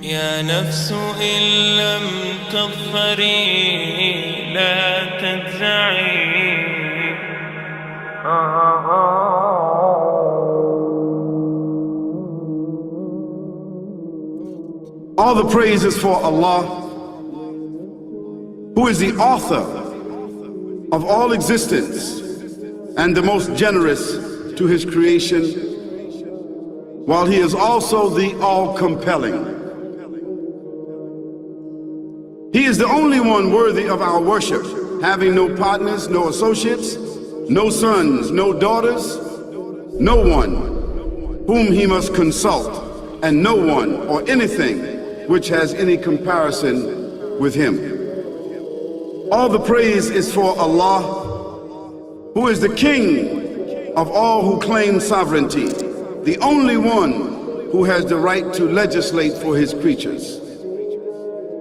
يا نفس إن لم تظفري لا تجزعي. All the praise is for Allah, who is the author of all existence and the most generous to his creation, while he is also the all-compelling. He is the only one worthy of our worship, having no partners, no associates, no sons, no daughters, no one whom he must consult, and no one or anything which has any comparison with him. All the praise is for Allah, who is the King of all who claim sovereignty, the only one who has the right to legislate for his creatures.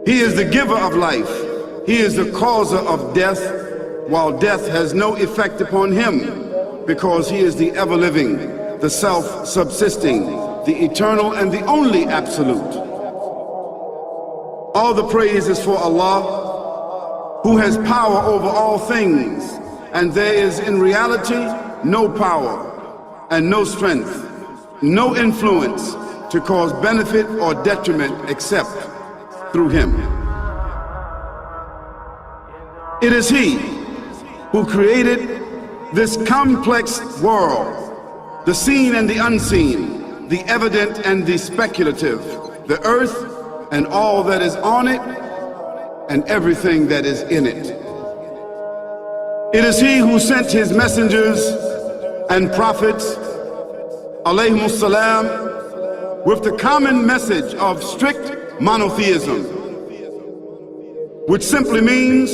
He is the giver of life. He is the causer of death, while death has no effect upon him, because he is the ever-living, the self-subsisting, the eternal and the only absolute. All the praise is for Allah, who has power over all things, and there is in reality no power and no strength, no influence to cause benefit or detriment except through him. It is he who created this complex world, the seen and the unseen, the evident and the speculative, the earth and all that is on it and everything that is in it. It is he who sent his messengers and prophets, alayhimus salam, with the common message of strict monotheism, which simply means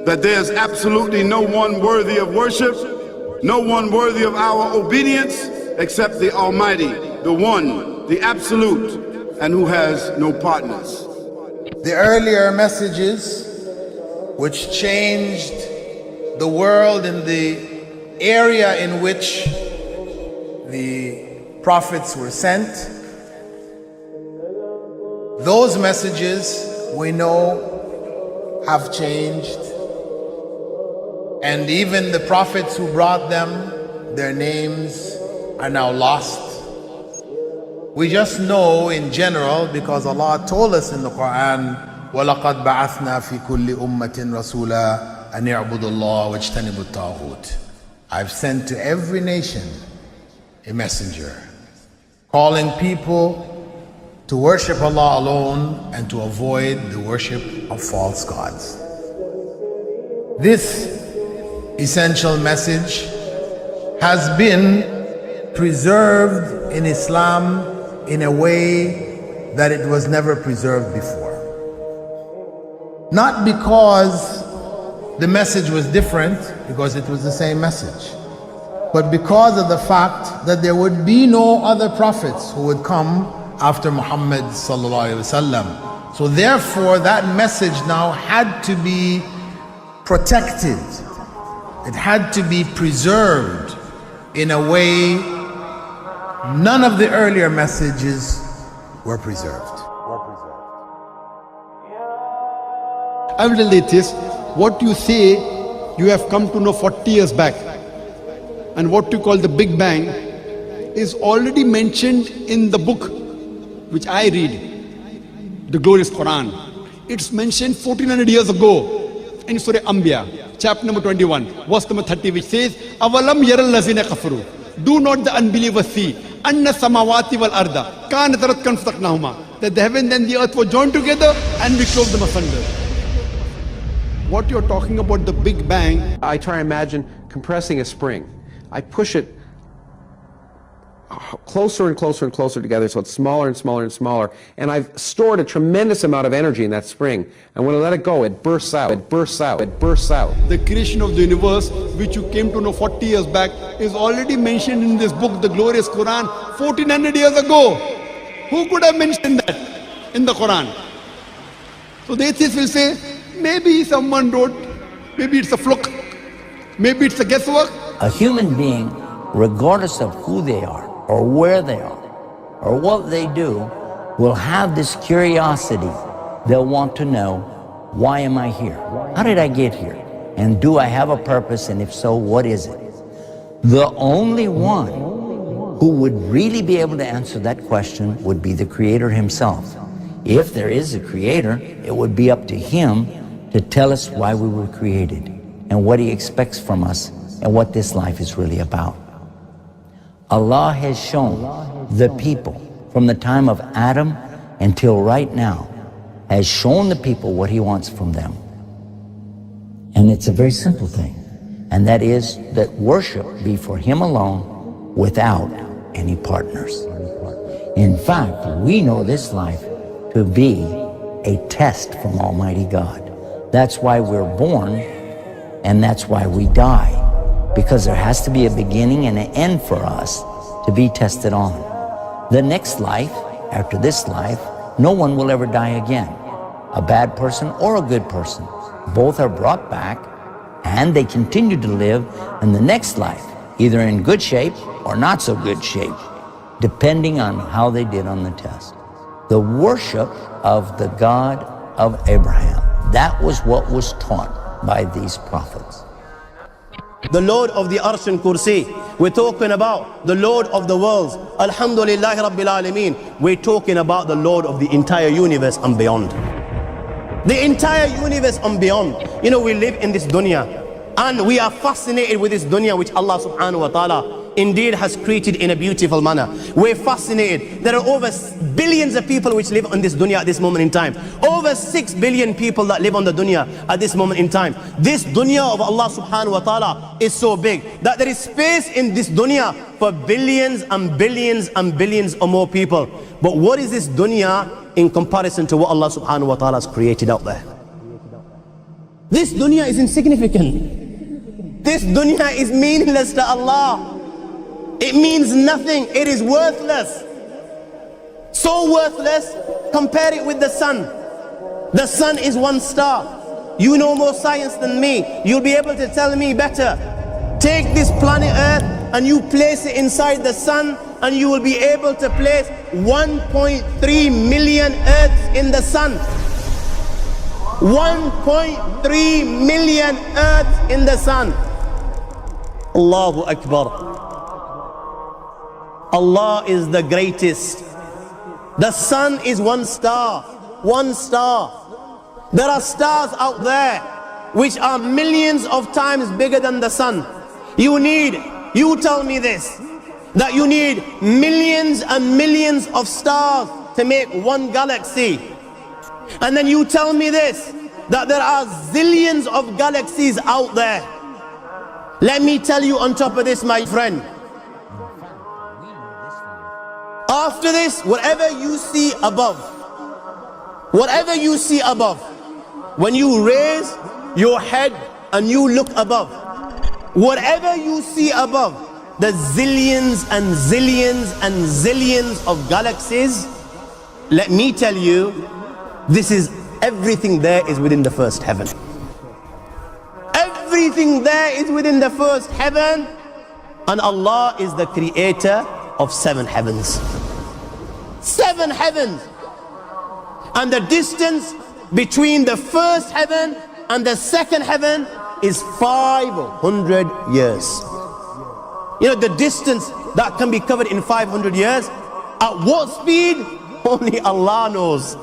that there's absolutely no one worthy of worship, no one worthy of our obedience except the Almighty, the One, the Absolute, and who has no partners. The earlier messages which changed the world in the area in which the prophets were sent, those messages we know have changed, and even the prophets who brought them, their names are now lost. We just know in general because Allah told us in the Quran, وَلَقَدْ بَعَثْنَا فِي كُلِّ أُمَّةٍ رَسُولًا أَنْ يَعْبُدُوا اللَّهَ وَاجْتَنِبُوا الطَّاغُوتَ. I've sent to every nation a messenger, calling people to worship Allah alone and to avoid the worship of false gods. This essential message has been preserved in Islam in a way that it was never preserved before. Not because the message was different, because it was the same message, but because of the fact that there would be no other prophets who would come after Muhammad sallallahu alaihi wasallam. So therefore that message now had to be protected. It had to be preserved in a way none of the earlier messages were preserved. I will tell you this, what you say you have come to know 40 years back, and what you call the Big Bang is already mentioned in the book which I read, the glorious Quran. It's mentioned 1400 years ago in Surah Anbiya, chapter number 21, verse number 30, which says, Avalam yaral lazina kafaru. Do not the unbelievers see anna samawati wal arda kanat ratkan fataqnahuma, that the heaven and the earth were joined together and we clove them asunder. What you're talking about, the Big Bang, I try to imagine compressing a spring. I push it closer and closer and closer together so it's smaller and smaller and smaller, and I've stored a tremendous amount of energy in that spring, and when I let it go, it bursts out, it bursts out, it bursts out. the creation of the universe, which you came to know 40 years back, is already mentioned in this book, the glorious Quran, 1400 years ago. Who could have mentioned that in the Quran? So the atheists will say, maybe someone wrote, maybe it's a fluke, maybe it's a guesswork. A human being, regardless of who they are, or where they are, or what they do, will have this curiosity. They'll want to know, why am I here? How did I get here? And do I have a purpose? And if so, what is it? The only one who would really be able to answer that question would be the Creator himself. If there is a Creator, it would be up to him to tell us why we were created and what he expects from us and what this life is really about. Allah has shown the people from the time of Adam until right now, has shown the people what he wants from them. And it's a very simple thing, and that is that worship be for him alone without any partners. In fact, we know this life to be a test from Almighty God. That's why we're born, and that's why we die, because there has to be a beginning and an end for us to be tested on. The next life, after this life, no one will ever die again. A bad person or a good person. Both are brought back and they continue to live in the next life, either in good shape or not so good shape, depending on how they did on the test. The worship of the God of Abraham, that was what was taught by these prophets. The Lord of the Arsh and Kursi. We're talking about the Lord of the worlds. Alhamdulillah Rabbil Alameen. We're talking about the Lord of the entire universe and beyond. The entire universe and beyond. You know, we live in this dunya and we are fascinated with this dunya which Allah subhanahu wa ta'ala indeed has created in a beautiful manner. We're fascinated. There are over billions of people which live on this dunya at this moment in time. Over 6 billion people that live on the dunya at this moment in time. This dunya of Allah subhanahu wa ta'ala is so big that there is space in this dunya for billions and billions and billions or more people. But what is this dunya in comparison to what Allah subhanahu wa ta'ala has created out there? This dunya is insignificant. This dunya is meaningless to Allah. It means nothing. It is worthless. So worthless, compare it with the sun. The sun is one star. You know more science than me. You'll be able to tell me better. Take this planet Earth and you place it inside the sun, and you will be able to place 1.3 million Earths in the sun. 1.3 million Earths in the sun. Allahu Akbar. Allah is the greatest. The sun is one star. One star. There are stars out there which are millions of times bigger than the sun. You tell me this, that you need millions and millions of stars to make one galaxy. And then you tell me this, that there are zillions of galaxies out there. Let me tell you on top of this, my friend, after this, whatever you see above, when you raise your head and you look above, whatever you see above, the zillions and zillions and zillions of galaxies, let me tell you, this is everything there is within the first heaven. Everything there is within the first heaven, and Allah is the creator of 7 heavens. 7 heavens. And the distance between the first heaven and the second heaven is 500 years. You know, the distance that can be covered in 500 years, at what speed? Only Allah knows.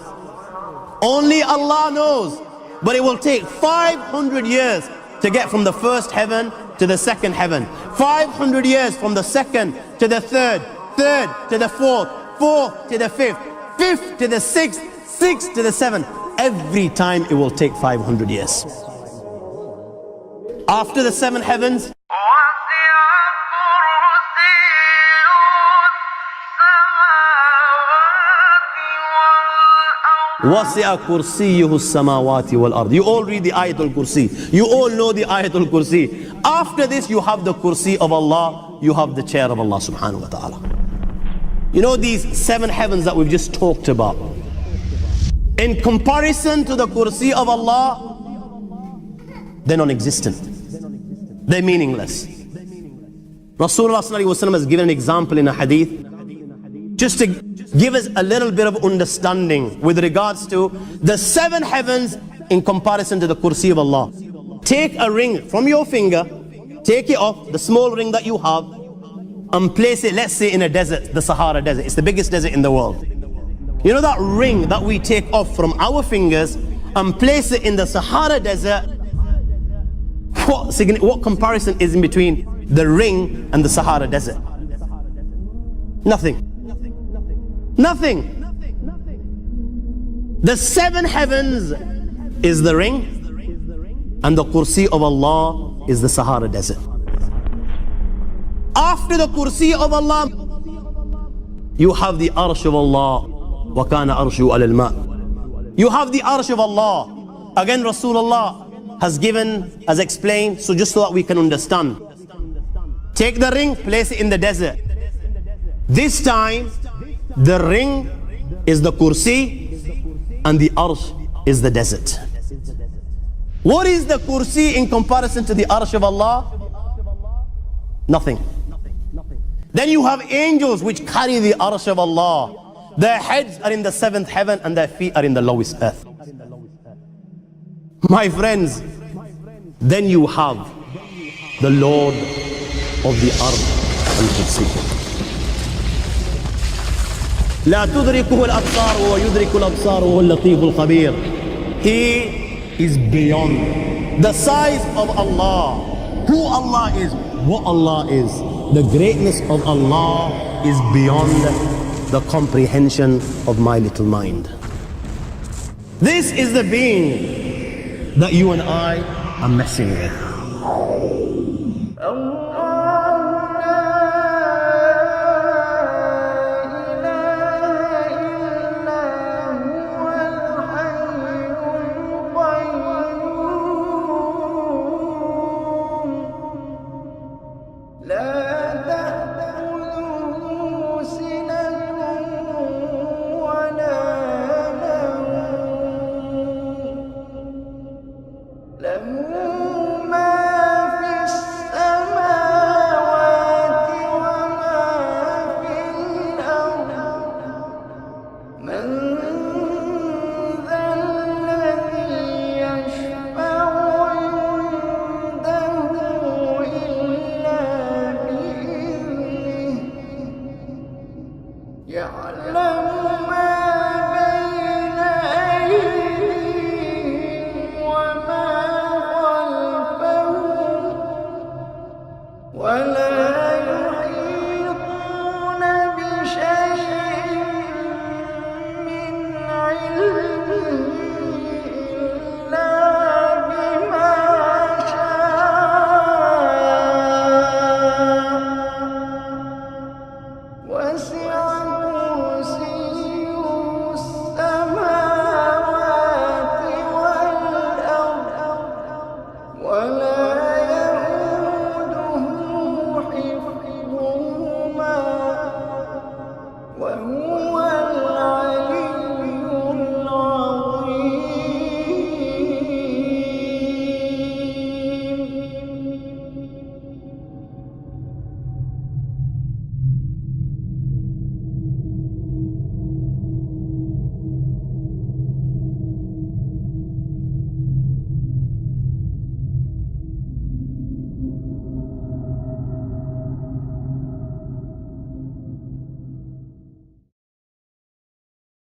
Only Allah knows. But it will take 500 years to get from the first heaven to the second heaven. 500 years from the second to the third, third to the fourth, fourth to the fifth, fifth to the sixth, sixth to the seventh. Every time it will take 500 years. After the 7 heavens, وَسِعَ كُرْسِيُّهُ السَّمَاوَاتِ وَالْأَرْضِ. You all read the Ayatul Kursi. You all know the Ayatul Kursi. After this, you have the Kursi of Allah. You have the chair of Allah subhanahu wa ta'ala. You know these 7 heavens that we've just talked about, in comparison to the Kursi of Allah, they're non-existent. They're meaningless. Rasulullah ﷺ has given an example in a hadith just to give us a little bit of understanding with regards to the 7 heavens in comparison to the kursi of Allah. Take a ring from your finger, take it off, the small ring that you have, and place it, let's say, in a desert, the Sahara Desert. It's the biggest desert in the world. You know that ring that we take off from our fingers and place it in the Sahara Desert? What comparison is in between the ring and the Sahara Desert? Nothing. Nothing. The 7 heavens is the ring, and the kursi of Allah is the Sahara Desert. After the kursi of Allah, you have the arsh of Allah. وَكَانَ أَرْشُهُ عَلَى الْمَاءِ. You have the arsh of Allah. Again, Rasulullah has explained, so just so that we can understand. Take the ring, place it in the desert. This time, the ring is the kursi and the arsh is the desert. What is the kursi in comparison to the arsh of Allah? Nothing. Then you have angels which carry the arsh of Allah. Their heads are in the 7th heaven and their feet are in the lowest earth. My friends, then you have the Lord of the Ard al-Kursi. لا تدركه الأبصار وهو يدرك الأبصار وهو اللطيف الخبير. He is beyond the size of Allah, who Allah is, what Allah is. The greatness of Allah is beyond the comprehension of my little mind. This is the being that you and I are messing with. وهو